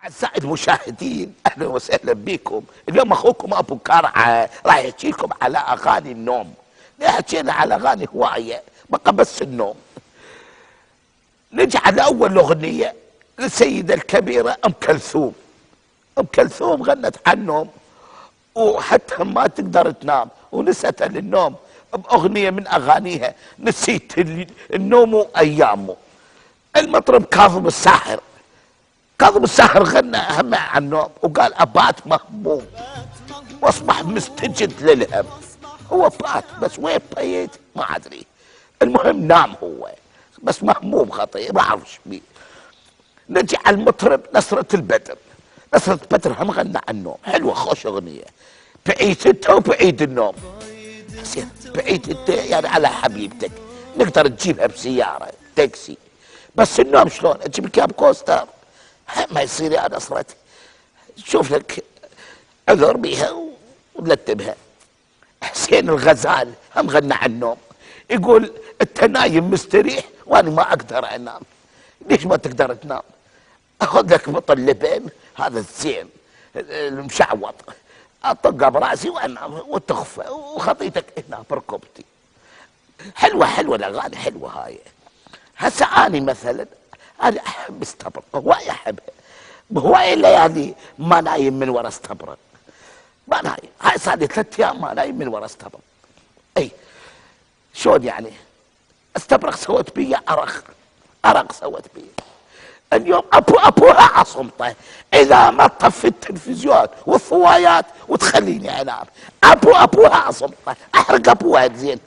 أعزائي المشاهدين، أهلا وسهلا بكم. اليوم أخوكم أبو كرعة راح يحكي لكم على أغاني النوم. حكينا على أغاني هواية، بقى بس النوم. نجي على أول أغنية للسيدة الكبيرة أم كلثوم. أم كلثوم غنت عن النوم وحتى ما تقدر تنام ونست للنوم بأغنية من أغانيها نسيت النوم وأيامه. المطرب كاظم الساحر، كاظم الساحر غنى هم عن النوم وقال أبات مهموم واصبح مستجد للهم. هو بات بس وين بيت ما ادري، المهم نام هو بس مهموم خطير ما اعرف بيه. نجي على المطرب نصرة البدر. نصرة البدر هم غنى عن النوم، حلوة خوش اغنية بعيدتها وبعيد النوم. حسين بعيدتها يعني على حبيبتك نقدر تجيبها بسيارة تاكسي، بس النوم شلون تجيب الكاب كوستر ما يصير يا نصرتي. شوف لك عذر بيها ونرتبها. حسين الغزال هم غنى عن النوم، يقول انت نايم مستريح وانا ما اقدر انام. ليش ما تقدر تنام؟ اخذ لك بطل لبن هذا الزين المشعوط اطقه براسي وانام وتخفى وخطيتك هنا بركبتي. حلوه الاغاني حلوه هاي. هسه اني مثلا انا احب استبرق هواي احبها، هواي الليالي ما نايم من ورا استبرق، ما نايم. هاي صار لي 3 ايام ما نايم من ورا استبرق. اي شلون يعني؟ استبرق سويت بيه ارق سويت بيه. اليوم ابوها عصمته اذا ما طفي التلفزيون والضوايات وتخليني انام. ابوها عصمته احرق ابوها زين.